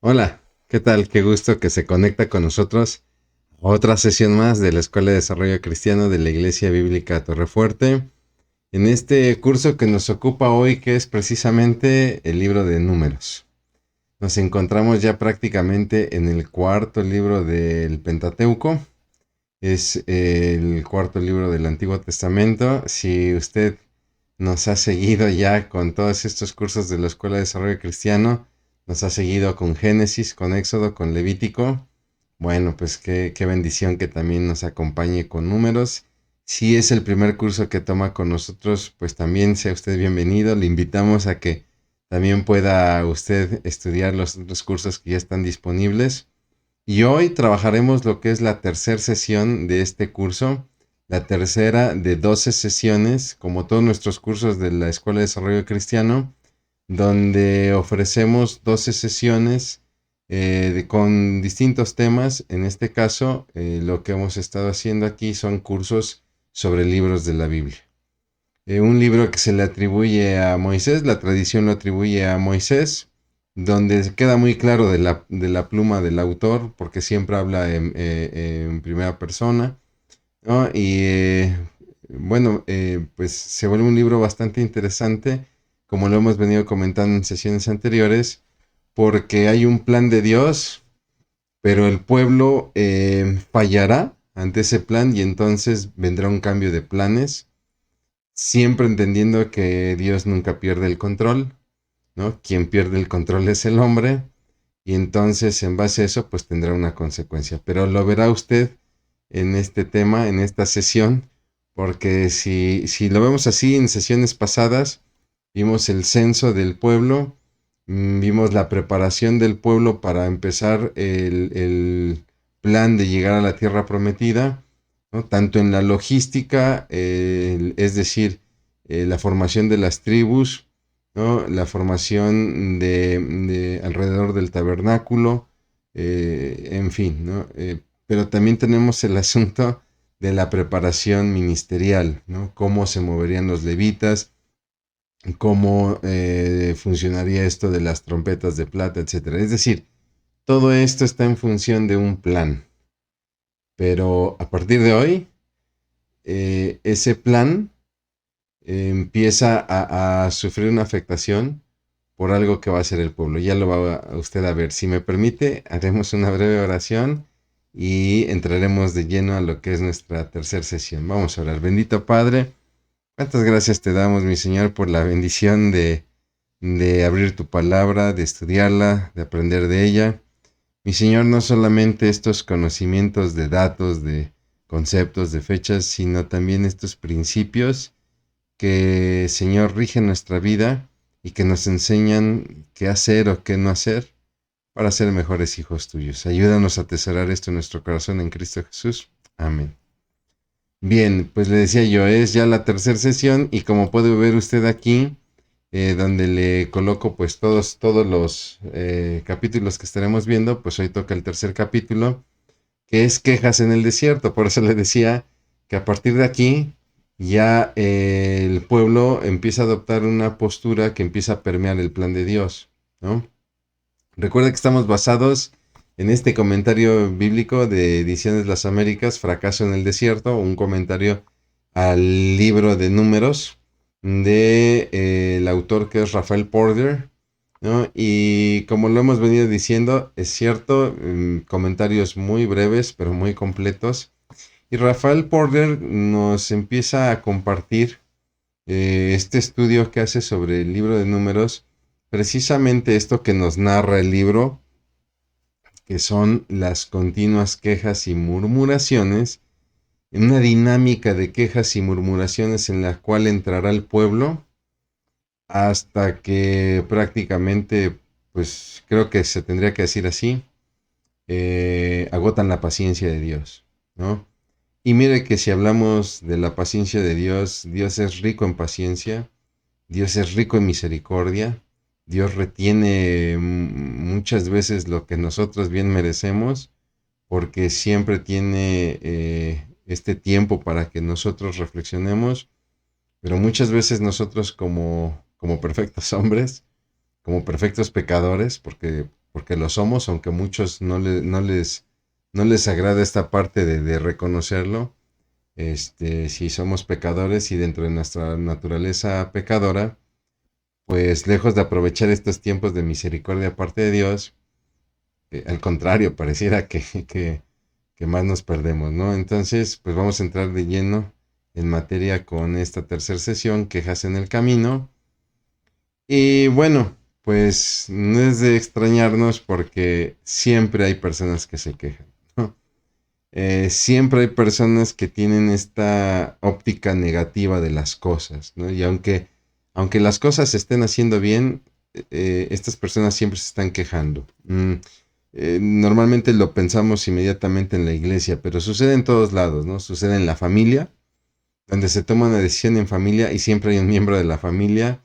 Hola, ¿qué tal? Qué gusto que se conecta con nosotros. Otra sesión más de la Escuela de Desarrollo Cristiano de la Iglesia Bíblica Torrefuerte. En este curso que nos ocupa hoy, que es precisamente el libro de Números. Nos encontramos ya prácticamente en el cuarto libro del Pentateuco. Es el cuarto libro del Antiguo Testamento. Si usted nos ha seguido ya con todos estos cursos de la Escuela de Desarrollo Cristiano, nos ha seguido con Génesis, con Éxodo, con Levítico. Bueno, pues qué bendición que también nos acompañe con Números. Si es el primer curso que toma con nosotros, pues también sea usted bienvenido. Le invitamos a que también pueda usted estudiar los otros cursos que ya están disponibles. Y hoy trabajaremos lo que es la tercera sesión de este curso, la tercera de 12 sesiones, como todos nuestros cursos de la Escuela de Desarrollo Cristiano, donde ofrecemos 12 sesiones con distintos temas. En este caso, lo que hemos estado haciendo aquí son cursos sobre libros de la Biblia. Un libro que se le atribuye a Moisés, la tradición lo atribuye a Moisés, donde queda muy claro de la pluma del autor, porque siempre habla en primera persona, ¿no? Pues se vuelve un libro bastante interesante, como lo hemos venido comentando en sesiones anteriores, porque hay un plan de Dios, pero el pueblo fallará ante ese plan y entonces vendrá un cambio de planes, siempre entendiendo que Dios nunca pierde el control, ¿no? Quien pierde el control es el hombre, y entonces en base a eso pues tendrá una consecuencia. Pero lo verá usted en este tema, en esta sesión, porque si lo vemos así en sesiones pasadas, vimos el censo del pueblo, vimos la preparación del pueblo para empezar el plan de llegar a la tierra prometida, ¿no? Tanto en la logística, es decir, la formación de las tribus, ¿no? La formación de alrededor del tabernáculo, en fin, ¿no? Pero también tenemos el asunto de la preparación ministerial, ¿no? Cómo se moverían los levitas, cómo funcionaría esto de las trompetas de plata, etcétera. Es decir, todo esto está en función de un plan. Pero a partir de hoy, ese plan empieza a sufrir una afectación por algo que va a hacer el pueblo. Ya lo va a usted a ver. Si me permite, haremos una breve oración y entraremos de lleno a lo que es nuestra tercera sesión. Vamos a orar. Bendito Padre, cuántas gracias te damos, mi Señor, por la bendición de abrir tu palabra, de estudiarla, de aprender de ella. Mi Señor, no solamente estos conocimientos de datos, de conceptos, de fechas, sino también estos principios que, Señor, rigen nuestra vida y que nos enseñan qué hacer o qué no hacer para ser mejores hijos tuyos. Ayúdanos a atesorar esto en nuestro corazón en Cristo Jesús. Amén. Bien, pues le decía yo, es ya la tercera sesión y como puede ver usted aquí, donde le coloco pues todos los capítulos que estaremos viendo, pues hoy toca el tercer capítulo, que es quejas en el desierto. Por eso le decía que a partir de aquí ya el pueblo empieza a adoptar una postura que empieza a permear el plan de Dios, ¿no? Recuerda que estamos basados en este comentario bíblico de Ediciones Las Américas, Fracaso en el Desierto, un comentario al libro de Números de el autor que es Rafael Porter, ¿no? Y como lo hemos venido diciendo, es cierto, comentarios muy breves pero muy completos. Y Rafael Porter nos empieza a compartir este estudio que hace sobre el libro de Números, precisamente esto que nos narra el libro, que son las continuas quejas y murmuraciones, en una dinámica de quejas y murmuraciones en la cual entrará el pueblo hasta que prácticamente, pues creo que se tendría que decir así, agotan la paciencia de Dios, ¿no? Y mire que si hablamos de la paciencia de Dios, Dios es rico en paciencia, Dios es rico en misericordia, Dios retiene muchas veces lo que nosotros bien merecemos, porque siempre tiene este tiempo para que nosotros reflexionemos, pero muchas veces nosotros como perfectos hombres, como perfectos pecadores, porque porque lo somos, aunque a muchos no les agrada esta parte de reconocerlo. Si somos pecadores y dentro de nuestra naturaleza pecadora, pues lejos de aprovechar estos tiempos de misericordia parte de Dios, al contrario, pareciera que más nos perdemos, ¿no? Entonces, pues vamos a entrar de lleno en materia con esta tercera sesión, quejas en el camino. Y bueno, pues no es de extrañarnos porque siempre hay personas que se quejan, ¿no? Siempre hay personas que tienen esta óptica negativa de las cosas, ¿no? Y aunque las cosas se estén haciendo bien, estas personas siempre se están quejando. Normalmente lo pensamos inmediatamente en la iglesia, pero sucede en todos lados, ¿no? Sucede en la familia, donde se toma una decisión en familia y siempre hay un miembro de la familia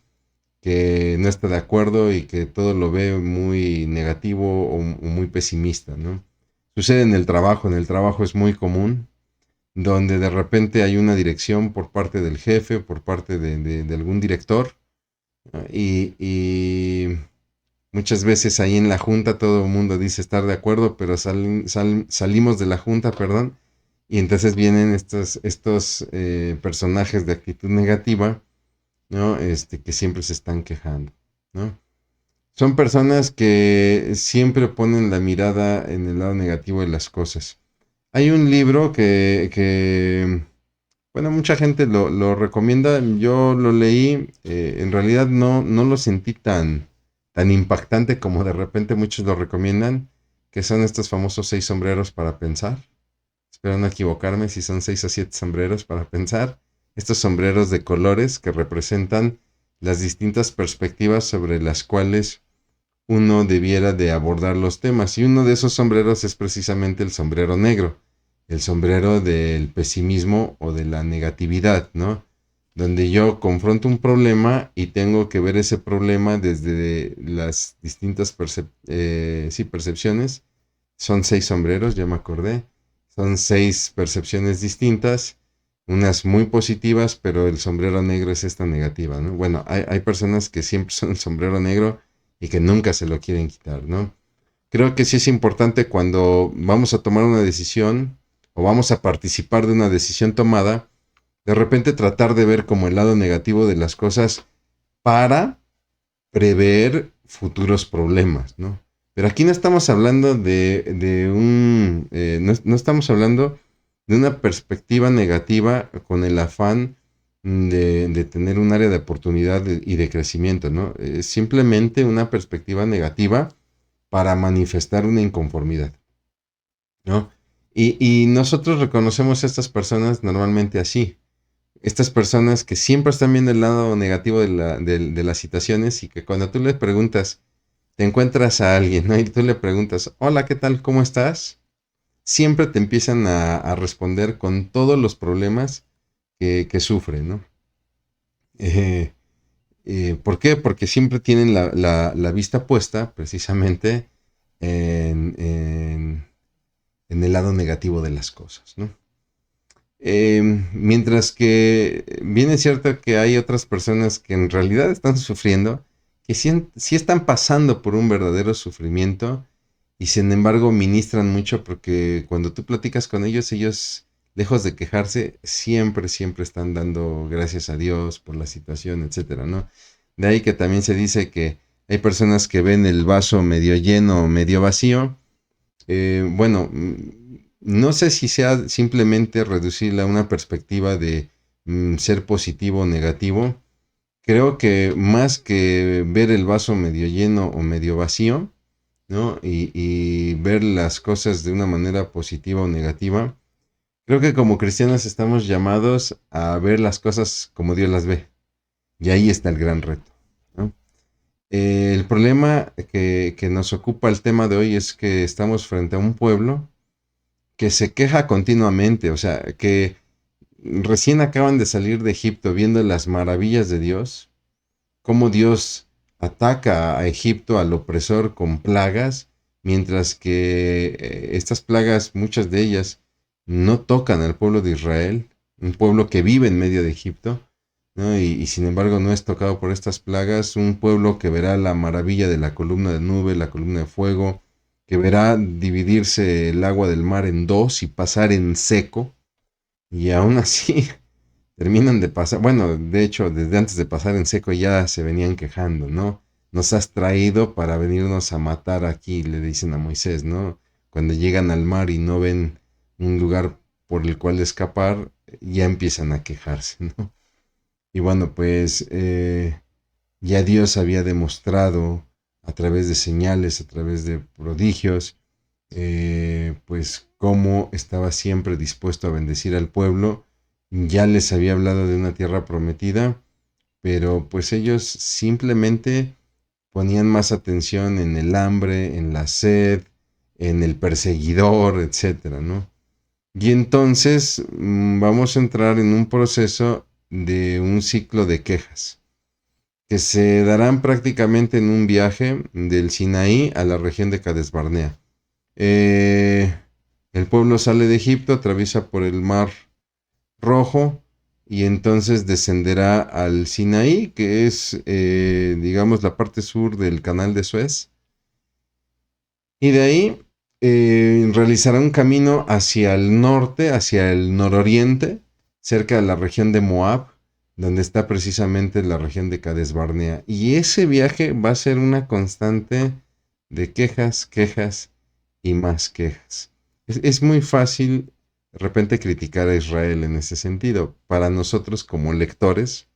que no está de acuerdo y que todo lo ve muy negativo o muy pesimista, ¿no? Sucede en el trabajo es muy común, donde de repente hay una dirección por parte del jefe, por parte de algún director, ¿no? Y muchas veces ahí en la junta todo el mundo dice estar de acuerdo, pero salimos de la junta, perdón, y entonces vienen estos personajes de actitud negativa, ¿no? Que siempre se están quejando, ¿no? Son personas que siempre ponen la mirada en el lado negativo de las cosas. Hay un libro bueno, mucha gente lo recomienda. Yo lo leí, en realidad no lo sentí tan impactante como de repente muchos lo recomiendan, que son estos famosos 6 sombreros para pensar. Espero no equivocarme si son 6 o 7 sombreros para pensar. Estos sombreros de colores que representan las distintas perspectivas sobre las cuales uno debiera de abordar los temas. Y uno de esos sombreros es precisamente el sombrero negro, el sombrero del pesimismo o de la negatividad, ¿no? Donde yo confronto un problema y tengo que ver ese problema desde las distintas percepciones. Son 6 sombreros, ya me acordé. Son 6 percepciones distintas, unas muy positivas, pero el sombrero negro es esta negativa, ¿no? Bueno, hay personas que siempre son el sombrero negro y que nunca se lo quieren quitar, ¿no? Creo que sí es importante cuando vamos a tomar una decisión o vamos a participar de una decisión tomada, de repente tratar de ver como el lado negativo de las cosas para prever futuros problemas, ¿no? Pero aquí no estamos hablando no estamos hablando de una perspectiva negativa con el afán de tener un área de oportunidad y de crecimiento, ¿no? Es simplemente una perspectiva negativa para manifestar una inconformidad, ¿no? Y nosotros reconocemos a estas personas normalmente así. Estas personas que siempre están viendo el lado negativo de las situaciones y que cuando tú les preguntas, te encuentras a alguien, ¿no? Y tú le preguntas, hola, ¿qué tal? ¿Cómo estás? Siempre te empiezan a responder con todos los problemas que sufren, ¿no? Eh, ¿Por qué? Porque siempre tienen la vista puesta precisamente en en el lado negativo de las cosas, ¿no? Mientras que bien es cierto que hay otras personas que en realidad están sufriendo, que sí están pasando por un verdadero sufrimiento y sin embargo ministran mucho porque cuando tú platicas con ellos, lejos de quejarse, siempre están dando gracias a Dios por la situación, etcétera, ¿no? De ahí que también se dice que hay personas que ven el vaso medio lleno o medio vacío. Bueno, no sé si sea simplemente reducirla a una perspectiva de ser positivo o negativo. Creo que más que ver el vaso medio lleno o medio vacío, ¿no? Y ver las cosas de una manera positiva o negativa, creo que como cristianos estamos llamados a ver las cosas como Dios las ve. Y ahí está el gran reto, ¿no? El problema que nos ocupa el tema de hoy es que estamos frente a un pueblo que se queja continuamente, o sea, que recién acaban de salir de Egipto viendo las maravillas de Dios, cómo Dios ataca a Egipto, al opresor, con plagas, mientras que estas plagas, muchas de ellas, no tocan al pueblo de Israel, un pueblo que vive en medio de Egipto, ¿no? Y sin embargo no es tocado por estas plagas, un pueblo que verá la maravilla de la columna de nube, la columna de fuego, que verá dividirse el agua del mar en dos y pasar en seco, y aún así terminan de pasar, bueno, de hecho, desde antes de pasar en seco ya se venían quejando, ¿no? Nos has traído para venirnos a matar aquí, le dicen a Moisés, ¿no? Cuando llegan al mar y no ven un lugar por el cual escapar, ya empiezan a quejarse, ¿no? Y bueno, pues ya Dios había demostrado a través de señales, a través de prodigios, pues cómo estaba siempre dispuesto a bendecir al pueblo. Ya les había hablado de una tierra prometida, pero pues ellos simplemente ponían más atención en el hambre, en la sed, en el perseguidor, etcétera, ¿no? Y entonces vamos a entrar en un proceso de un ciclo de quejas que se darán prácticamente en un viaje del Sinaí a la región de Cades Barnea. Eh, el pueblo sale de Egipto, atraviesa por el mar Rojo y entonces descenderá al Sinaí, que es, digamos, la parte sur del canal de Suez. Y de ahí realizará un camino hacia el norte, hacia el nororiente, cerca de la región de Moab, donde está precisamente la región de Cades Barnea. Y ese viaje va a ser una constante de quejas, quejas y más quejas. Es muy fácil de repente criticar a Israel en ese sentido. Para nosotros como lectores,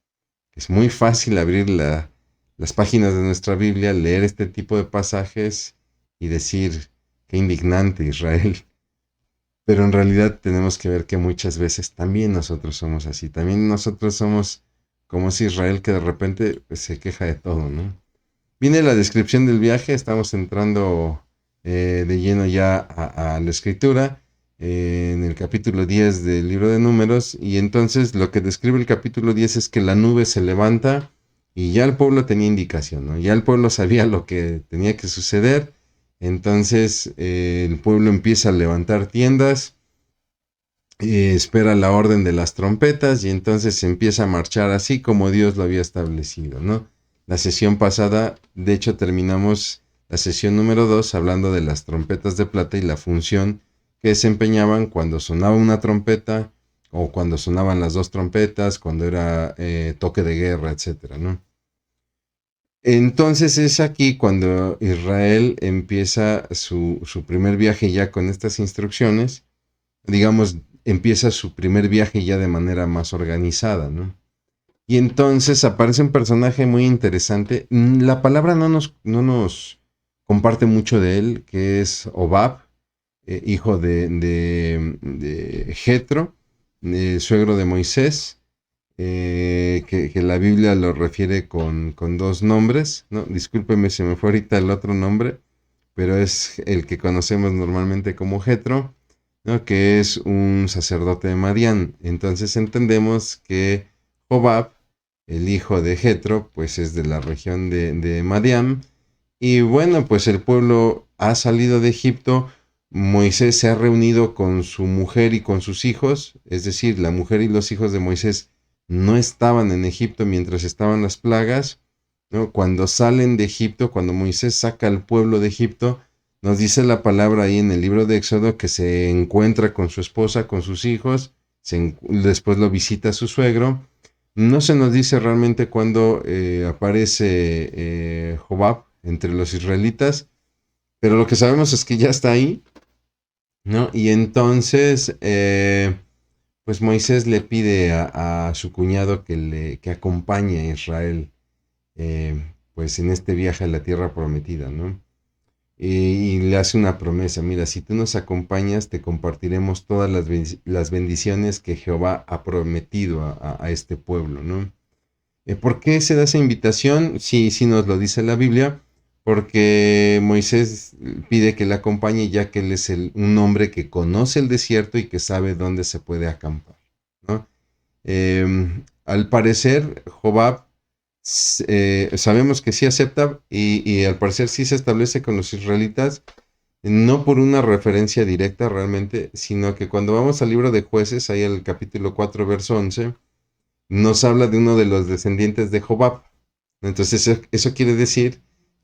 es muy fácil abrir las páginas de nuestra Biblia, leer este tipo de pasajes y decir, qué indignante Israel. Pero en realidad tenemos que ver que muchas veces también nosotros somos así. También nosotros somos como ese Israel que de repente pues, se queja de todo, ¿no? Viene la descripción del viaje, estamos entrando de lleno ya a la escritura, en el capítulo 10 del libro de Números, y entonces lo que describe el capítulo 10 es que la nube se levanta y ya el pueblo tenía indicación, ¿no? Ya el pueblo sabía lo que tenía que suceder, entonces el pueblo empieza a levantar tiendas, espera la orden de las trompetas y entonces se empieza a marchar así como Dios lo había establecido, ¿no? La sesión pasada, de hecho, terminamos la sesión número 2 hablando de las trompetas de plata y la función que desempeñaban cuando sonaba una trompeta o cuando sonaban las dos trompetas, cuando era toque de guerra, etcétera, ¿no? Entonces es aquí cuando Israel empieza su primer viaje ya con estas instrucciones, digamos, empieza su primer viaje ya de manera más organizada, ¿no? Y entonces aparece un personaje muy interesante. La palabra no nos comparte mucho de él, que es Obab, hijo de Jetro, suegro de Moisés, que la Biblia lo refiere con dos nombres, ¿no? Discúlpeme, se me fue ahorita el otro nombre, pero es el que conocemos normalmente como Jetro, ¿no? Que es un sacerdote de Madián. Entonces entendemos que Jobab, el hijo de Jetro, pues es de la región de Madián. Y bueno, pues el pueblo ha salido de Egipto. Moisés se ha reunido con su mujer y con sus hijos, es decir, la mujer y los hijos de Moisés no estaban en Egipto mientras estaban las plagas, ¿no? Cuando salen de Egipto, cuando Moisés saca al pueblo de Egipto, nos dice la palabra ahí en el libro de Éxodo que se encuentra con su esposa, con sus hijos, después lo visita su suegro. No se nos dice realmente cuándo aparece Jobab entre los israelitas, pero lo que sabemos es que ya está ahí, ¿no? Y entonces, pues Moisés le pide a su cuñado que acompañe a Israel, pues en este viaje a la tierra prometida, ¿no? Y le hace una promesa, mira, si tú nos acompañas, te compartiremos todas las bendiciones que Jehová ha prometido a este pueblo, ¿no? ¿Por qué se da esa invitación? Sí, sí nos lo dice la Biblia, porque Moisés pide que le acompañe ya que él es un hombre que conoce el desierto y que sabe dónde se puede acampar, ¿no? Al parecer, Jobab sabemos que sí acepta y al parecer sí se establece con los israelitas, no por una referencia directa realmente, sino que cuando vamos al libro de Jueces, ahí al capítulo 4, verso 11, nos habla de uno de los descendientes de Jobab. Entonces eso quiere decir,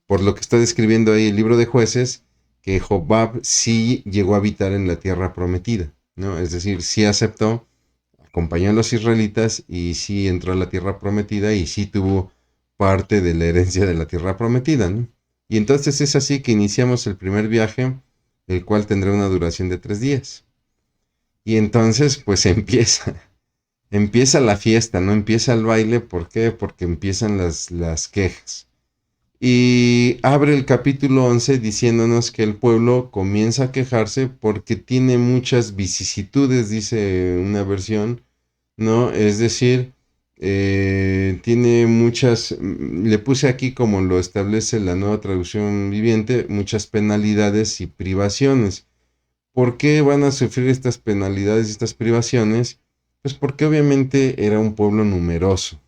por lo que está describiendo ahí el libro de Jueces, que Jobab sí llegó a habitar en la tierra prometida, ¿no? Es decir, sí aceptó, acompañó a los israelitas y sí entró a la tierra prometida y sí tuvo parte de la herencia de la tierra prometida, ¿no? Y entonces es así que iniciamos el primer viaje, el cual tendrá una duración de 3 días. Y entonces pues empieza la fiesta, ¿no? Empieza el baile, ¿por qué? Porque empiezan las quejas. Y abre el capítulo 11 diciéndonos que el pueblo comienza a quejarse porque tiene muchas vicisitudes, dice una versión, ¿no? Es decir, tiene muchas, le puse aquí como lo establece la nueva traducción viviente, muchas penalidades y privaciones. ¿Por qué van a sufrir estas penalidades y estas privaciones? Pues porque obviamente era un pueblo numeroso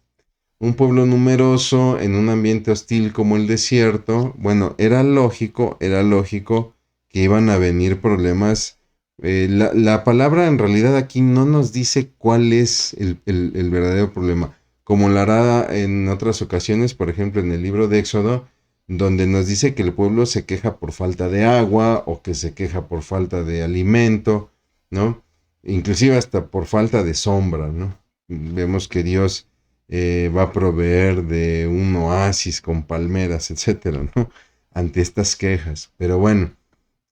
en un ambiente hostil como el desierto. Bueno, era lógico que iban a venir problemas. La palabra en realidad aquí no nos dice cuál es el verdadero problema, como lo hará en otras ocasiones, por ejemplo en el libro de Éxodo, donde nos dice que el pueblo se queja por falta de agua o que se queja por falta de alimento, ¿no? Inclusive hasta por falta de sombra, ¿no? Vemos que Dios va a proveer de un oasis con palmeras, etcétera, ¿no? Ante estas quejas. Pero bueno,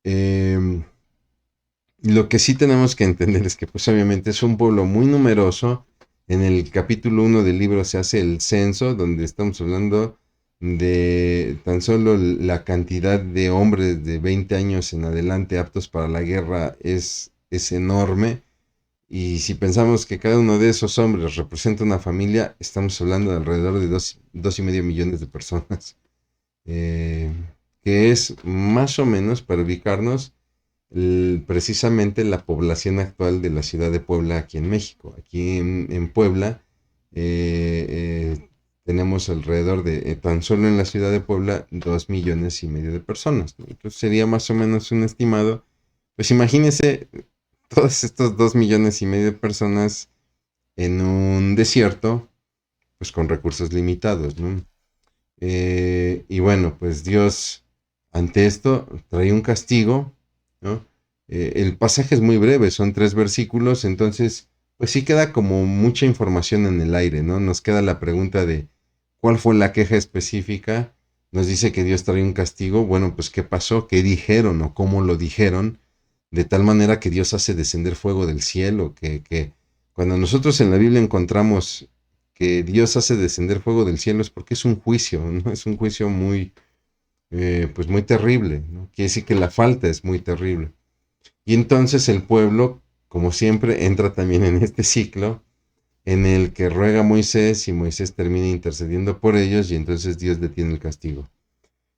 eh, lo que sí tenemos que entender es que, pues obviamente es un pueblo muy numeroso. En el capítulo 1 del libro se hace el censo, donde estamos hablando de tan solo la cantidad de hombres de 20 años en adelante aptos para la guerra es enorme. Y si pensamos que cada uno de esos hombres representa una familia, estamos hablando de alrededor de 2,5 millones de personas. Eh, que es más o menos, para ubicarnos, precisamente la población actual de la ciudad de Puebla aquí en México. Aquí en Puebla tenemos alrededor de, tan solo en la ciudad de Puebla, 2,5 millones de personas, ¿no? Entonces sería más o menos un estimado. Pues imagínense todos estos 2,5 millones de personas en un desierto, pues con recursos limitados, ¿no? Y bueno, pues Dios ante esto trae un castigo, ¿no? El pasaje es muy breve, son 3 versículos, entonces pues sí queda como mucha información en el aire, ¿no? Nos queda la pregunta de cuál fue la queja específica. Nos dice que Dios trae un castigo, bueno, pues qué pasó, qué dijeron o cómo lo dijeron, de tal manera que Dios hace descender fuego del cielo, que cuando nosotros en la Biblia encontramos que Dios hace descender fuego del cielo es porque es un juicio, ¿no? Es un juicio muy, pues muy terrible, ¿no? Quiere decir que la falta es muy terrible. Y entonces el pueblo, como siempre, entra también en este ciclo en el que ruega a Moisés y Moisés termina intercediendo por ellos y entonces Dios detiene el castigo.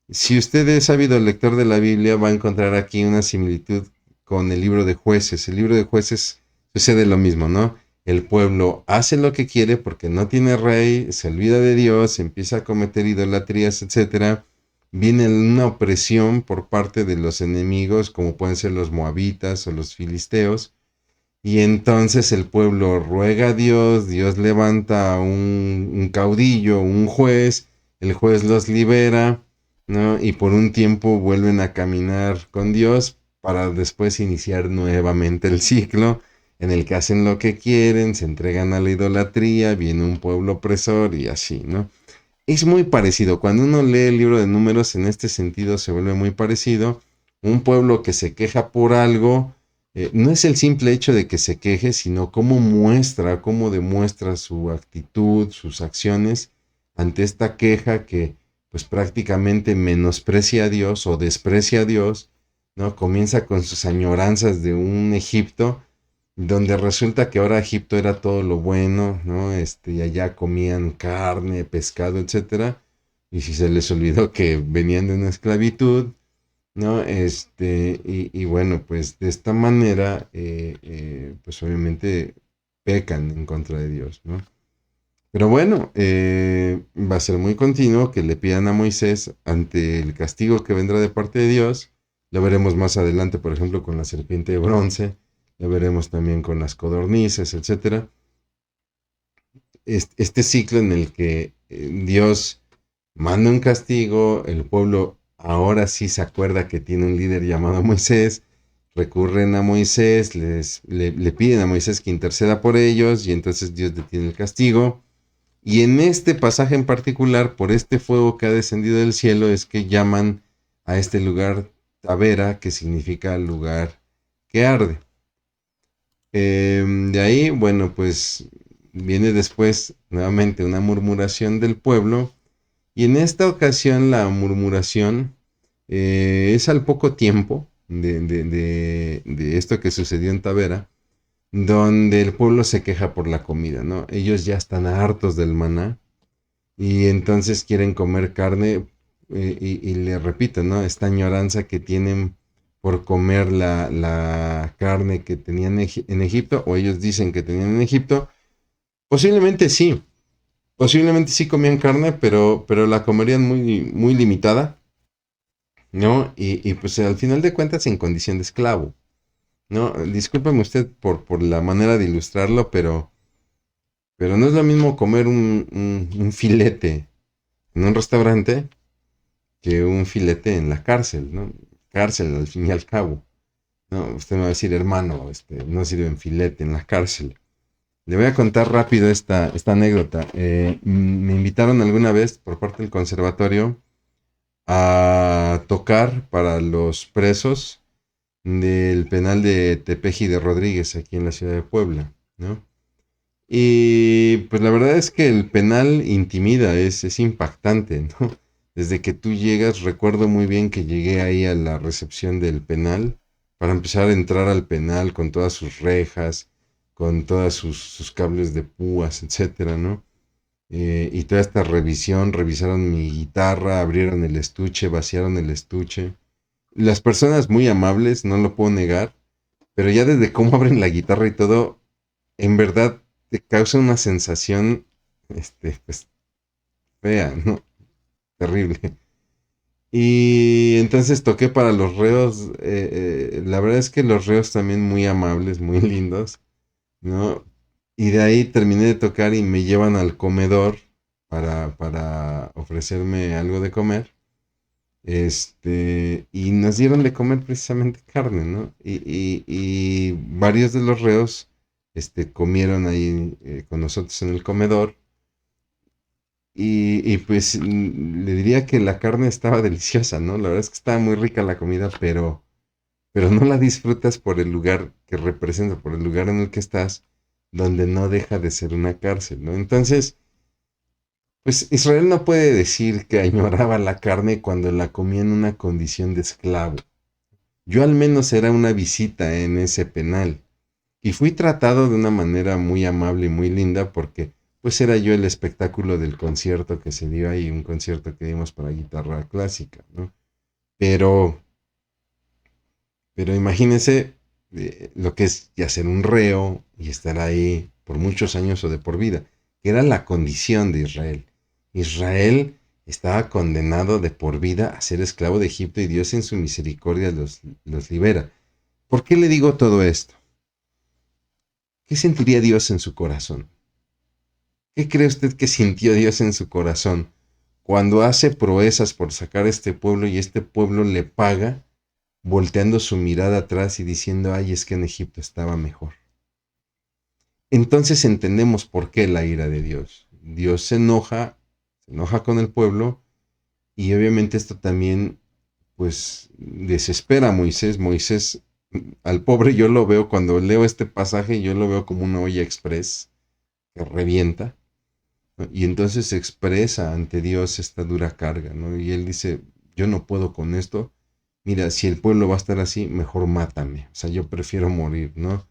Si usted es ávido lector de la Biblia, va a encontrar aquí una similitud con el libro de Jueces. El libro de Jueces sucede lo mismo, ¿no? El pueblo hace lo que quiere porque no tiene rey, se olvida de Dios, empieza a cometer idolatrías, etcétera. Viene una opresión por parte de los enemigos, como pueden ser los moabitas o los filisteos, y entonces el pueblo ruega a Dios, Dios levanta un caudillo, un juez, el juez los libera, ¿no? Y por un tiempo vuelven a caminar con Dios para después iniciar nuevamente el ciclo en el que hacen lo que quieren, se entregan a la idolatría, viene un pueblo opresor y así, ¿no? Es muy parecido. Cuando uno lee el libro de Números, en este sentido se vuelve muy parecido. Un pueblo que se queja por algo, no es el simple hecho de que se queje, sino cómo demuestra su actitud, sus acciones ante esta queja que pues prácticamente menosprecia a Dios o desprecia a Dios, ¿no? Comienza con sus añoranzas de un Egipto donde resulta que ahora Egipto era todo lo bueno, ¿no? Y allá comían carne, pescado, etcétera. Y si se les olvidó que venían de una esclavitud, ¿no? Y bueno, pues de esta manera, pues obviamente pecan en contra de Dios, ¿no? Pero bueno, va a ser muy continuo que le pidan a Moisés ante el castigo que vendrá de parte de Dios. Lo veremos más adelante, por ejemplo, con la serpiente de bronce. Lo veremos también con las codornices, etcétera. este ciclo en el que Dios manda un castigo, el pueblo ahora sí se acuerda que tiene un líder llamado Moisés, recurren a Moisés, le piden a Moisés que interceda por ellos y entonces Dios detiene el castigo. Y en este pasaje en particular, por este fuego que ha descendido del cielo, es que llaman a este lugar Tavera, que significa lugar que arde. De ahí, bueno, pues viene después nuevamente una murmuración del pueblo. Y en esta ocasión la murmuración es al poco tiempo de esto que sucedió en Tavera, donde el pueblo se queja por la comida, ¿no? Ellos ya están hartos del maná y entonces quieren comer carne y le repito, ¿no? Esta añoranza que tienen por comer la carne que tenían en Egipto, o ellos dicen que tenían en Egipto, posiblemente sí, posiblemente sí comían carne, pero la comerían muy, muy limitada, ¿no? Y pues al final de cuentas en condición de esclavo, ¿no? Discúlpeme usted por la manera de ilustrarlo, pero no es lo mismo comer un filete en un restaurante que un filete en la cárcel, ¿no? Cárcel al fin y al cabo, ¿no? Usted me va a decir, hermano, no sirve filete en la cárcel. Le voy a contar rápido esta anécdota. Me invitaron alguna vez por parte del conservatorio a tocar para los presos del penal de Tepeji de Rodríguez, aquí en la ciudad de Puebla, ¿no? Y pues la verdad es que el penal intimida, es impactante, ¿no? Desde que tú llegas, recuerdo muy bien que llegué ahí a la recepción del penal para empezar a entrar al penal con todas sus rejas, con todos sus cables de púas, etcétera, ¿no? Y toda esta revisión, revisaron mi guitarra, abrieron el estuche, vaciaron el estuche. Las personas muy amables, no lo puedo negar, pero ya desde cómo abren la guitarra y todo, en verdad te causa una sensación, pues, fea, ¿no? Terrible. Y entonces toqué para los reos. La verdad es que los reos también muy amables, muy lindos, ¿no? Y de ahí terminé de tocar y me llevan al comedor para ofrecerme algo de comer. Y nos dieron de comer precisamente carne, ¿no? Y varios de los reos, comieron ahí con nosotros en el comedor. Y pues le diría que la carne estaba deliciosa, ¿no? La verdad es que estaba muy rica la comida, pero no la disfrutas por el lugar que representa, por el lugar en el que estás, donde no deja de ser una cárcel, ¿no? Entonces, pues Israel no puede decir que añoraba la carne cuando la comía en una condición de esclavo. Yo al menos era una visita en ese penal y fui tratado de una manera muy amable y muy linda porque pues era yo el espectáculo del concierto que se dio ahí, un concierto que dimos para guitarra clásica, ¿no? Pero, pero imagínense lo que es ya ser un reo y estar ahí por muchos años o de por vida, que era la condición de Israel. Israel estaba condenado de por vida a ser esclavo de Egipto y Dios en su misericordia los libera. ¿Por qué le digo todo esto? ¿Qué sentiría Dios en su corazón? ¿Qué cree usted que sintió Dios en su corazón cuando hace proezas por sacar a este pueblo y este pueblo le paga volteando su mirada atrás y diciendo, ay, es que en Egipto estaba mejor? Entonces entendemos por qué la ira de Dios. Dios se enoja con el pueblo y obviamente esto también pues desespera a Moisés. Moisés, al pobre yo lo veo, cuando leo este pasaje, yo lo veo como una olla express que revienta, ¿no? Y entonces expresa ante Dios esta dura carga, ¿no? Y él dice, yo no puedo con esto, mira, si el pueblo va a estar así, mejor mátame, o sea, yo prefiero morir, ¿no?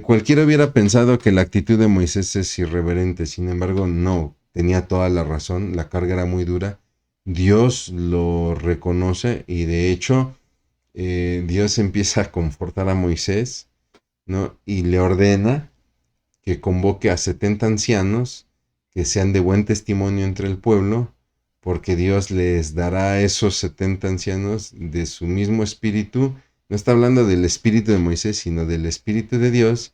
Cualquiera hubiera pensado que la actitud de Moisés es irreverente, sin embargo, no, tenía toda la razón, la carga era muy dura, Dios lo reconoce y de hecho Dios empieza a confortar a Moisés, ¿no? Y le ordena que convoque a 70 ancianos que sean de buen testimonio entre el pueblo, porque Dios les dará a esos 70 ancianos de su mismo espíritu. No está hablando del espíritu de Moisés, sino del espíritu de Dios,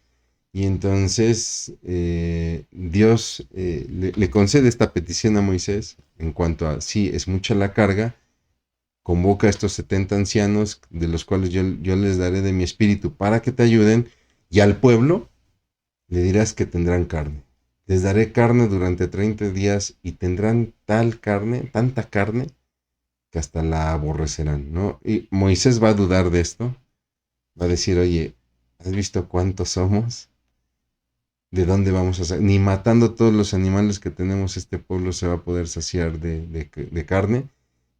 Y entonces Dios le concede esta petición a Moisés en cuanto a, sí, es mucha la carga, convoca a estos 70 ancianos, de los cuales yo les daré de mi espíritu para que te ayuden, y al pueblo le dirás que tendrán carne. Les daré carne durante 30 días y tendrán tal carne, tanta carne, que hasta la aborrecerán, ¿no? Y Moisés va a dudar de esto, va a decir, oye, ¿has visto cuántos somos? ¿De dónde vamos a sacar? Ni matando todos los animales que tenemos, este pueblo se va a poder saciar de carne.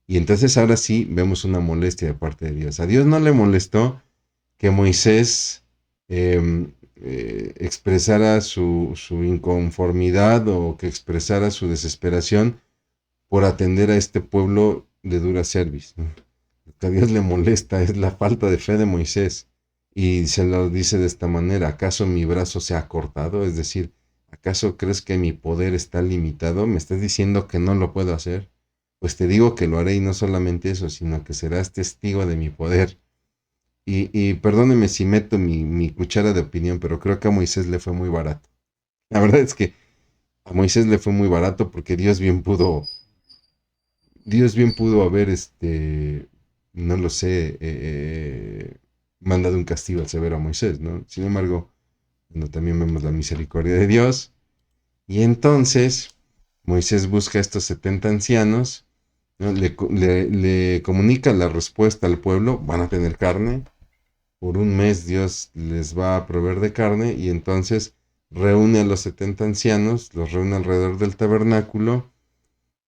Y entonces ahora sí vemos una molestia de parte de Dios. A Dios no le molestó que Moisés expresara su inconformidad o que expresara su desesperación por atender a este pueblo de dura cerviz, ¿no? Lo que a Dios le molesta es la falta de fe de Moisés. Y se lo dice de esta manera: ¿acaso mi brazo se ha cortado? Es decir, ¿acaso crees que mi poder está limitado? ¿Me estás diciendo que no lo puedo hacer? Pues te digo que lo haré, y no solamente eso, sino que serás testigo de mi poder. Y perdóneme si meto mi cuchara de opinión, pero creo que a Moisés le fue muy barato. La verdad es que a Moisés le fue muy barato, porque Dios bien pudo haber, no lo sé, mandado un castigo severo a Moisés, ¿no? Sin embargo, bueno, también vemos la misericordia de Dios. Y entonces Moisés busca a estos 70 ancianos, ¿no? Le comunica la respuesta al pueblo: van a tener carne. Por un mes Dios les va a proveer de carne. Y entonces reúne a los 70 ancianos, los reúne alrededor del tabernáculo.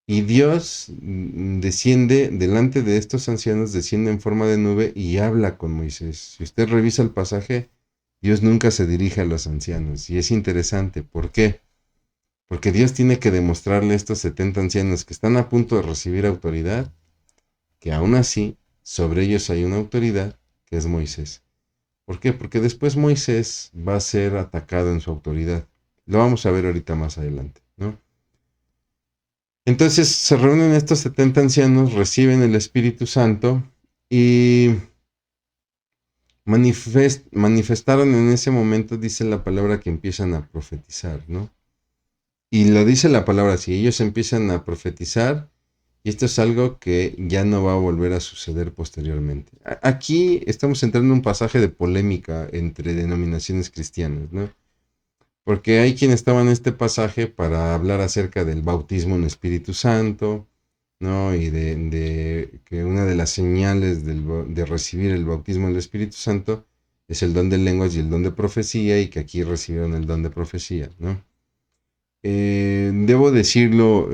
Y Dios desciende delante de estos ancianos, desciende en forma de nube y habla con Moisés. Si usted revisa el pasaje, Dios nunca se dirige a los ancianos. Y es interesante. ¿Por qué? Porque Dios tiene que demostrarle a estos 70 ancianos que están a punto de recibir autoridad, que aún así sobre ellos hay una autoridad, que es Moisés. ¿Por qué? Porque después Moisés va a ser atacado en su autoridad. Lo vamos a ver ahorita más adelante, ¿no? Entonces se reúnen estos 70 ancianos, reciben el Espíritu Santo y manifestaron en ese momento, dice la palabra, que empiezan a profetizar, ¿no? Y lo dice la palabra así: ellos empiezan a profetizar, y esto es algo que ya no va a volver a suceder posteriormente. Aquí estamos entrando en un pasaje de polémica entre denominaciones cristianas, ¿no? Porque hay quienes estaban en este pasaje para hablar acerca del bautismo en Espíritu Santo, ¿no? Y de que una de las señales de recibir el bautismo del Espíritu Santo es el don de lenguas y el don de profecía, y que aquí recibieron el don de profecía, ¿no? Debo decirlo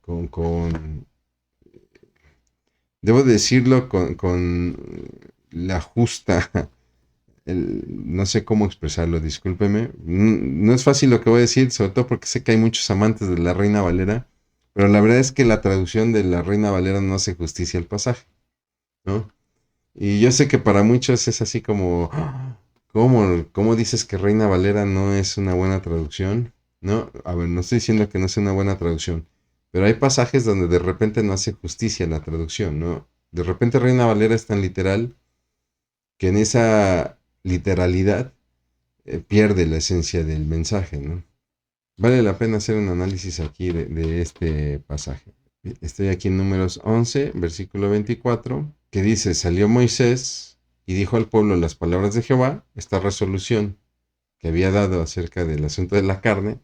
con debo decirlo con la justa, no sé cómo expresarlo, discúlpeme. No es fácil lo que voy a decir, sobre todo porque sé que hay muchos amantes de la Reina Valera, pero la verdad es que la traducción de la Reina Valera no hace justicia al pasaje, ¿no? Y yo sé que para muchos es así como: ¿cómo dices que Reina Valera no es una buena traducción? No, a ver, no estoy diciendo que no sea una buena traducción, pero hay pasajes donde de repente no hace justicia la traducción, ¿no? De repente Reina Valera es tan literal que en esa literalidad pierde la esencia del mensaje, ¿no? Vale la pena hacer un análisis aquí de este pasaje. Estoy aquí en Números 11, versículo 24, que dice: salió Moisés y dijo al pueblo las palabras de Jehová, esta resolución que había dado acerca del asunto de la carne.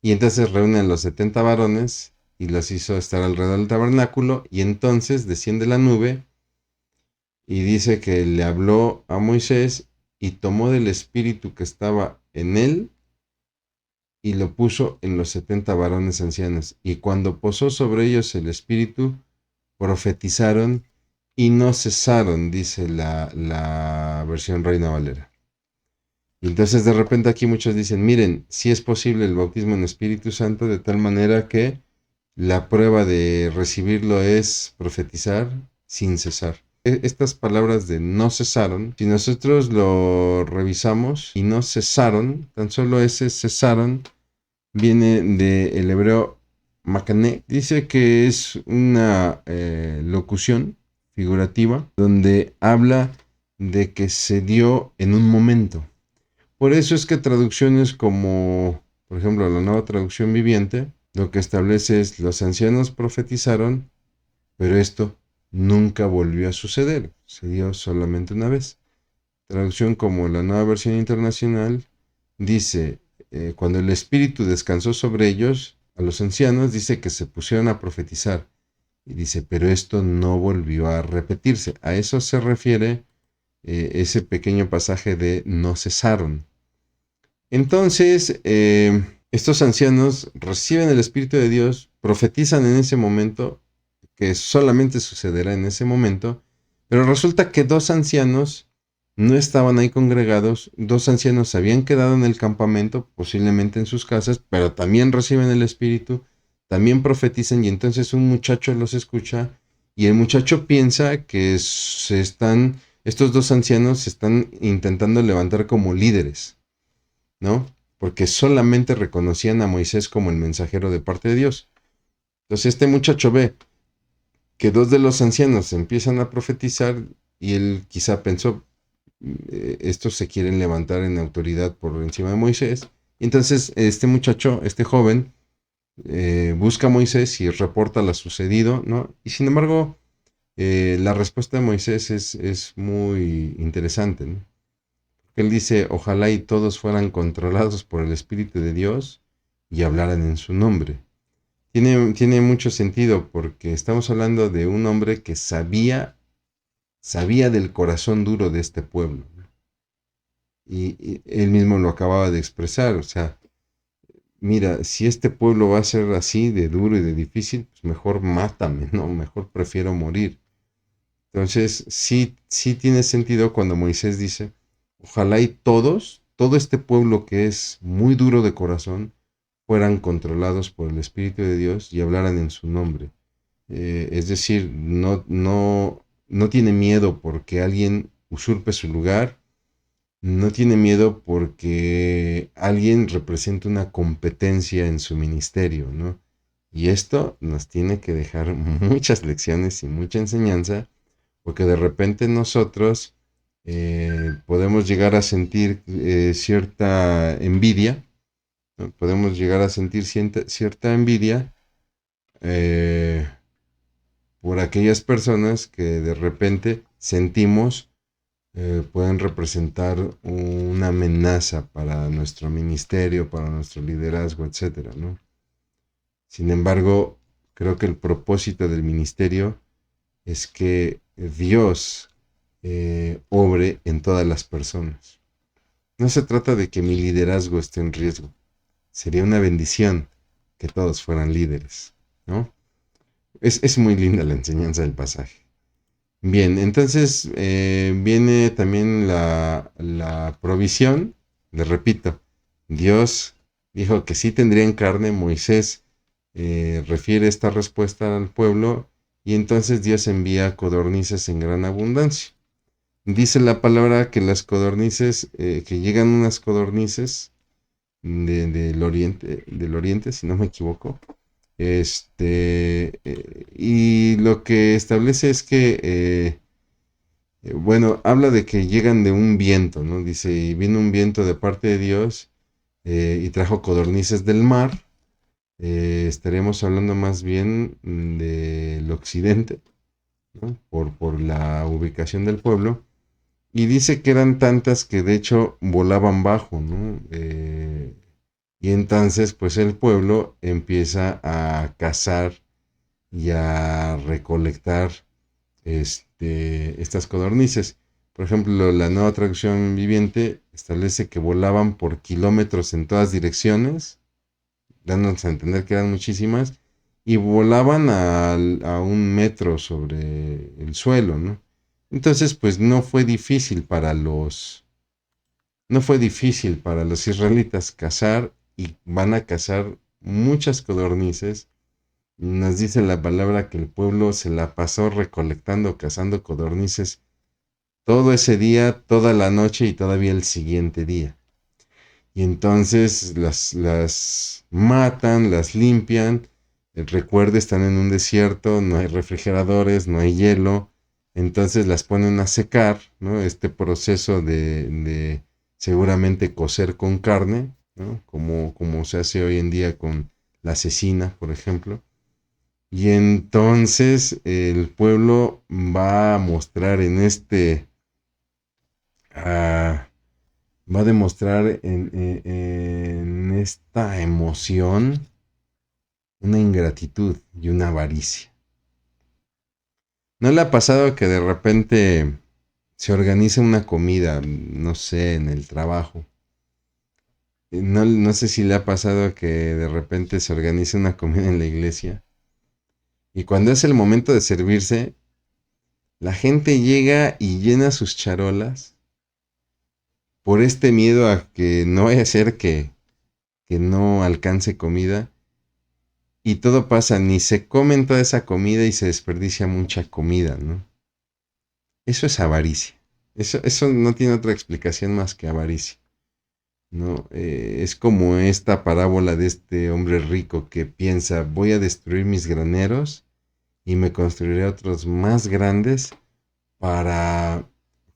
Y entonces reúnen los 70 varones y los hizo estar alrededor del tabernáculo. Y entonces desciende la nube, y dice que le habló a Moisés y tomó del espíritu que estaba en él y lo puso en los 70 varones ancianos. Y cuando posó sobre ellos el espíritu, profetizaron y no cesaron, dice la versión Reina Valera. Y entonces de repente aquí muchos dicen: miren, si es posible el bautismo en Espíritu Santo, de tal manera que la prueba de recibirlo es profetizar sin cesar. Estas palabras de no cesaron, si nosotros lo revisamos, y no cesaron, tan solo ese cesaron viene del hebreo makané. Dice que es una locución figurativa donde habla de que se dio en un momento. Por eso es que traducciones como, por ejemplo, la Nueva Traducción Viviente, lo que establece es: los ancianos profetizaron, pero esto nunca volvió a suceder, se dio solamente una vez. Traducción como la Nueva Versión Internacional dice: cuando el Espíritu descansó sobre ellos, a los ancianos, dice que se pusieron a profetizar. Y dice, pero esto no volvió a repetirse. A eso se refiere ese pequeño pasaje de no cesaron. Entonces, estos ancianos reciben el Espíritu de Dios, profetizan en ese momento, que solamente sucederá en ese momento, pero resulta que dos ancianos no estaban ahí congregados, dos ancianos se habían quedado en el campamento, posiblemente en sus casas, pero también reciben el Espíritu, también profetizan, y entonces un muchacho los escucha, y el muchacho piensa que estos dos ancianos se están intentando levantar como líderes, ¿no? Porque solamente reconocían a Moisés como el mensajero de parte de Dios. Entonces este muchacho ve que dos de los ancianos empiezan a profetizar y él quizá pensó, estos se quieren levantar en autoridad por encima de Moisés. Y entonces este muchacho, este joven, busca a Moisés y reporta lo sucedido, ¿no? Y sin embargo, la respuesta de Moisés es muy interesante, ¿no? Él dice: ojalá y todos fueran controlados por el Espíritu de Dios y hablaran en su nombre. Tiene mucho sentido porque estamos hablando de un hombre que sabía del corazón duro de este pueblo. Y él mismo lo acababa de expresar, o sea, mira, si este pueblo va a ser así de duro y de difícil, pues mejor mátame, ¿no? Mejor prefiero morir. Entonces, sí tiene sentido cuando Moisés dice: ojalá y todo este pueblo que es muy duro de corazón, fueran controlados por el Espíritu de Dios y hablaran en su nombre. Es decir, no tiene miedo porque alguien usurpe su lugar, no tiene miedo porque alguien represente una competencia en su ministerio, ¿no? Y esto nos tiene que dejar muchas lecciones y mucha enseñanza, porque de repente nosotros podemos llegar a sentir cierta envidia, ¿no? Podemos llegar a sentir cierta envidia eh, por aquellas personas que de repente sentimos pueden representar una amenaza para nuestro ministerio, para nuestro liderazgo, etcétera, ¿no? Sin embargo, creo que el propósito del ministerio es que Dios obre en todas las personas. No se trata de que mi liderazgo esté en riesgo. Sería una bendición que todos fueran líderes, ¿no? Es muy linda la enseñanza del pasaje. Bien, entonces viene también la provisión. Les repito, Dios dijo que sí tendrían carne. Moisés refiere esta respuesta al pueblo y entonces Dios envía codornices en gran abundancia. Dice la palabra que las codornices, que llegan unas codornices del oriente, si no me equivoco. Y lo que establece es que, bueno, habla de que llegan de un viento, ¿no? Dice, y vino un viento de parte de Dios y trajo codornices del mar. Estaríamos hablando más bien del occidente, ¿no? Por la ubicación del pueblo. Y dice que eran tantas que de hecho volaban bajo, ¿no? Y entonces, pues el pueblo empieza a cazar y a recolectar estas codornices. Por ejemplo, la Nueva Traducción Viviente establece que volaban por kilómetros en todas direcciones, dándonos a entender que eran muchísimas, y volaban a 1 metro sobre el suelo, ¿no? Entonces, pues no fue difícil para los israelitas cazar, y van a cazar muchas codornices. Nos dice la palabra que el pueblo se la pasó recolectando, cazando codornices todo ese día, toda la noche y todavía el siguiente día. Y entonces las matan, las limpian. Recuerde, están en un desierto, no hay refrigeradores, no hay hielo. Entonces las ponen a secar, ¿no? Este proceso de seguramente cocer con carne, ¿no? Como se hace hoy en día con la cecina, por ejemplo. Y entonces el pueblo va a mostrar ah, va a demostrar en esta emoción una ingratitud y una avaricia. ¿No le ha pasado que de repente se organiza una comida, no sé, en el trabajo? No sé si le ha pasado que de repente se organiza una comida en la iglesia y cuando es el momento de servirse, la gente llega y llena sus charolas por este miedo a que no vaya a ser que no alcance comida y todo pasa, ni se comen toda esa comida y se desperdicia mucha comida, ¿no? Eso es avaricia. Eso no tiene otra explicación más que avaricia, ¿no? Es como esta parábola de este hombre rico que piensa, voy a destruir mis graneros y me construiré otros más grandes para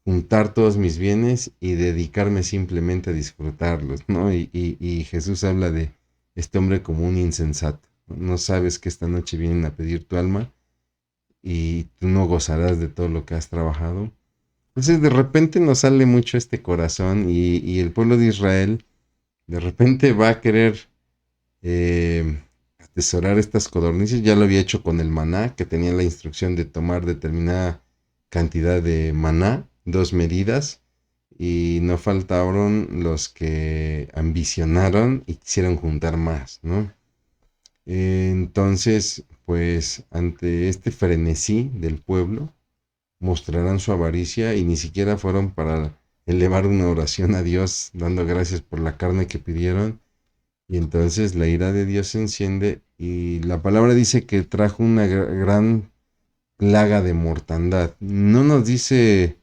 juntar todos mis bienes y dedicarme simplemente a disfrutarlos, ¿no? Y Jesús habla de este hombre como un insensato. No sabes que esta noche vienen a pedir tu alma y tú no gozarás de todo lo que has trabajado. Entonces de repente nos sale mucho este corazón y el pueblo de Israel de repente va a querer atesorar estas codornices. Ya lo había hecho con el maná, que tenía la instrucción de tomar determinada cantidad de maná, 2 medidas, y no faltaron los que ambicionaron y quisieron juntar más, ¿no? Entonces, pues ante este frenesí del pueblo, mostrarán su avaricia y ni siquiera fueron para elevar una oración a Dios dando gracias por la carne que pidieron. Y entonces la ira de Dios se enciende y la palabra dice que trajo una gran plaga de mortandad. No nos dice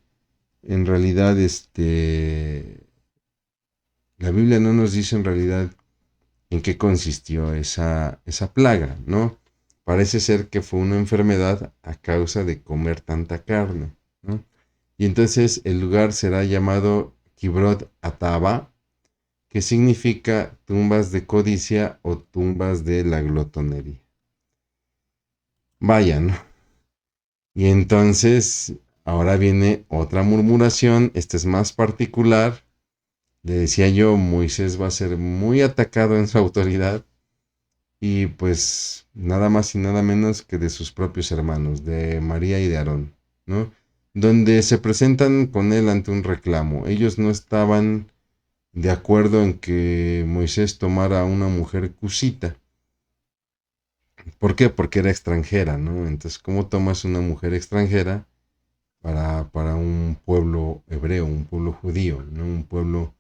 en realidad la Biblia no nos dice en realidad en qué consistió esa plaga, ¿no? Parece ser que fue una enfermedad a causa de comer tanta carne, ¿no? Y entonces el lugar será llamado Kibrot Ataba, que significa tumbas de codicia o tumbas de la glotonería. Vaya, ¿no? Y entonces ahora viene otra murmuración, esta es más particular. Le decía yo, Moisés va a ser muy atacado en su autoridad y pues nada más y nada menos que de sus propios hermanos, de María y de Aarón, ¿no? Donde se presentan con él ante un reclamo. Ellos no estaban de acuerdo en que Moisés tomara a una mujer cusita. ¿Por qué? Porque era extranjera, ¿no? Entonces, ¿cómo tomas una mujer extranjera para un pueblo hebreo, un pueblo judío, ¿no? Un pueblo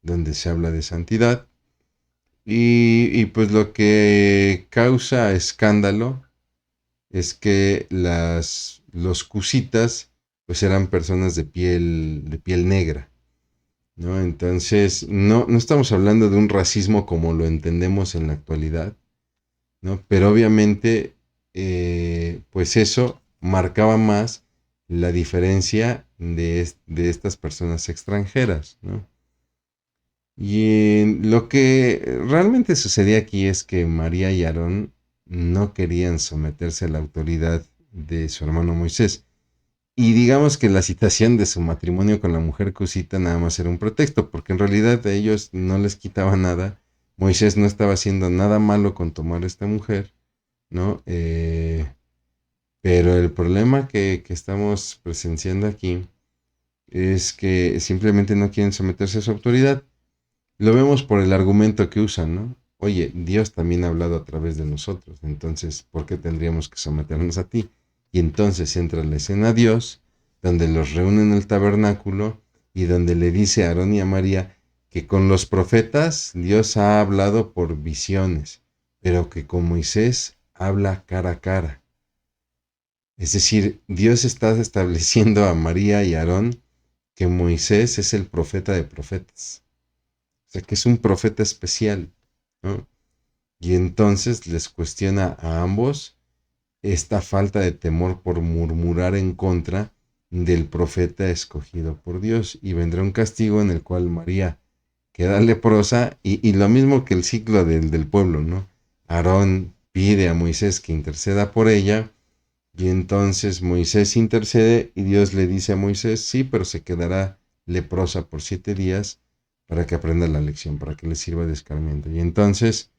donde se habla de santidad? Y pues lo que causa escándalo es que los cusitas pues eran personas de piel negra, ¿no? Entonces, no estamos hablando de un racismo como lo entendemos en la actualidad, ¿no? Pero obviamente, pues eso marcaba más la diferencia de estas personas extranjeras, ¿no? Y lo que realmente sucedía aquí es que María y Aarón no querían someterse a la autoridad de su hermano Moisés. Y digamos que la citación de su matrimonio con la mujer cusita nada más era un pretexto, porque en realidad a ellos no les quitaba nada. Moisés no estaba haciendo nada malo con tomar a esta mujer, ¿no? Pero el problema que estamos presenciando aquí es que simplemente no quieren someterse a su autoridad. Lo vemos por el argumento que usan, ¿no? Oye, Dios también ha hablado a través de nosotros, entonces, ¿por qué tendríamos que someternos a ti? Y entonces entra la escena Dios, donde los reúne en el tabernáculo y donde le dice a Aarón y a María que con los profetas Dios ha hablado por visiones, pero que con Moisés habla cara a cara. Es decir, Dios está estableciendo a María y a Aarón que Moisés es el profeta de profetas. O sea, que es un profeta especial, ¿no? Y entonces les cuestiona a ambos esta falta de temor por murmurar en contra del profeta escogido por Dios, y vendrá un castigo en el cual María queda leprosa, y lo mismo que el ciclo del pueblo, ¿no? Aarón pide a Moisés que interceda por ella, y entonces Moisés intercede y Dios le dice a Moisés, sí, pero se quedará leprosa por 7 días para que aprenda la lección, para que le sirva de escarmiento. Y entonces,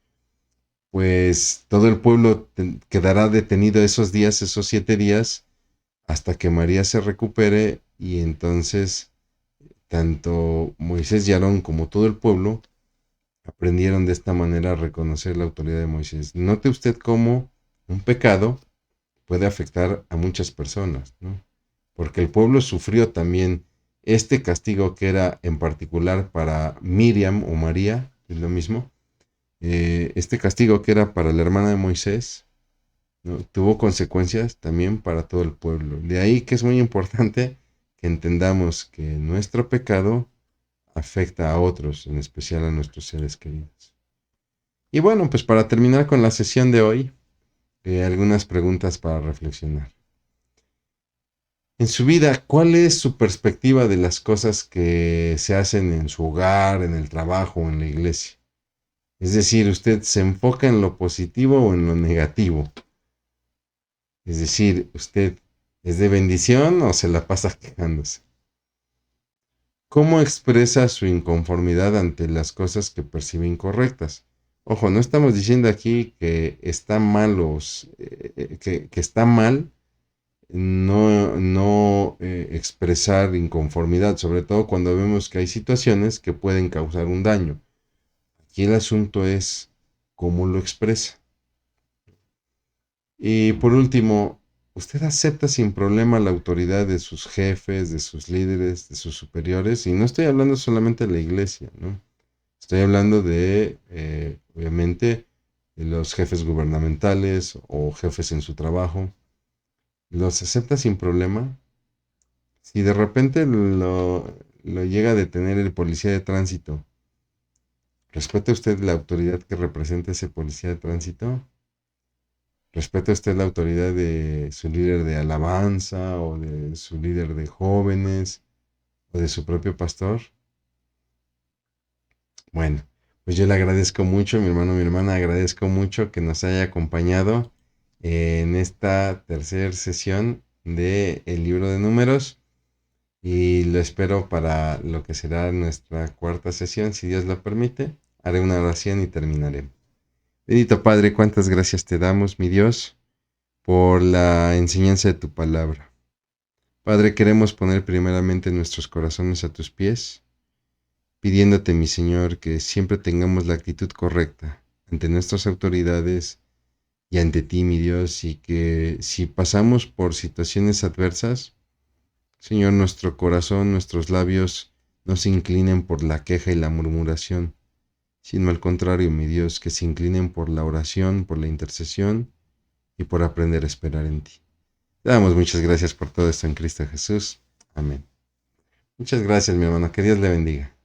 pues todo el pueblo quedará detenido esos días, esos 7 días, hasta que María se recupere, y entonces tanto Moisés y Aarón como todo el pueblo aprendieron de esta manera a reconocer la autoridad de Moisés. Note usted cómo un pecado puede afectar a muchas personas, ¿no? Porque el pueblo sufrió también este castigo que era en particular para Miriam o María, es lo mismo. Este castigo que era para la hermana de Moisés, ¿no? Tuvo consecuencias también para todo el pueblo. De ahí que es muy importante que entendamos que nuestro pecado afecta a otros, en especial a nuestros seres queridos. Y bueno, pues para terminar con la sesión de hoy, algunas preguntas para reflexionar. En su vida, ¿cuál es su perspectiva de las cosas que se hacen en su hogar, en el trabajo o en la iglesia? Es decir, ¿usted se enfoca en lo positivo o en lo negativo? Es decir, ¿usted es de bendición o se la pasa quejándose? ¿Cómo expresa su inconformidad ante las cosas que percibe incorrectas? Ojo, no estamos diciendo aquí que está mal que está mal no expresar inconformidad, sobre todo cuando vemos que hay situaciones que pueden causar un daño. Aquí el asunto es cómo lo expresa. Y por último, ¿usted acepta sin problema la autoridad de sus jefes, de sus líderes, de sus superiores? Y no estoy hablando solamente de la iglesia, ¿no? Estoy hablando de, obviamente, de los jefes gubernamentales o jefes en su trabajo. ¿Los acepta sin problema? Si de repente lo llega a detener el policía de tránsito, ¿respeta usted la autoridad que representa ese policía de tránsito? ¿Respeta usted la autoridad de su líder de alabanza o de su líder de jóvenes o de su propio pastor? Bueno, pues yo le agradezco mucho, mi hermano, mi hermana, agradezco mucho que nos haya acompañado en esta tercera sesión del libro de Números. Y lo espero para lo que será nuestra cuarta sesión, si Dios lo permite. Haré una oración y terminaremos. Bendito Padre, cuántas gracias te damos, mi Dios, por la enseñanza de tu palabra. Padre, queremos poner primeramente nuestros corazones a tus pies, pidiéndote, mi Señor, que siempre tengamos la actitud correcta ante nuestras autoridades y ante ti, mi Dios, y que si pasamos por situaciones adversas, Señor, nuestro corazón, nuestros labios no se inclinen por la queja y la murmuración, sino al contrario, mi Dios, que se inclinen por la oración, por la intercesión y por aprender a esperar en ti. Te damos muchas gracias por todo esto en Cristo Jesús. Amén. Muchas gracias, mi hermano. Que Dios le bendiga.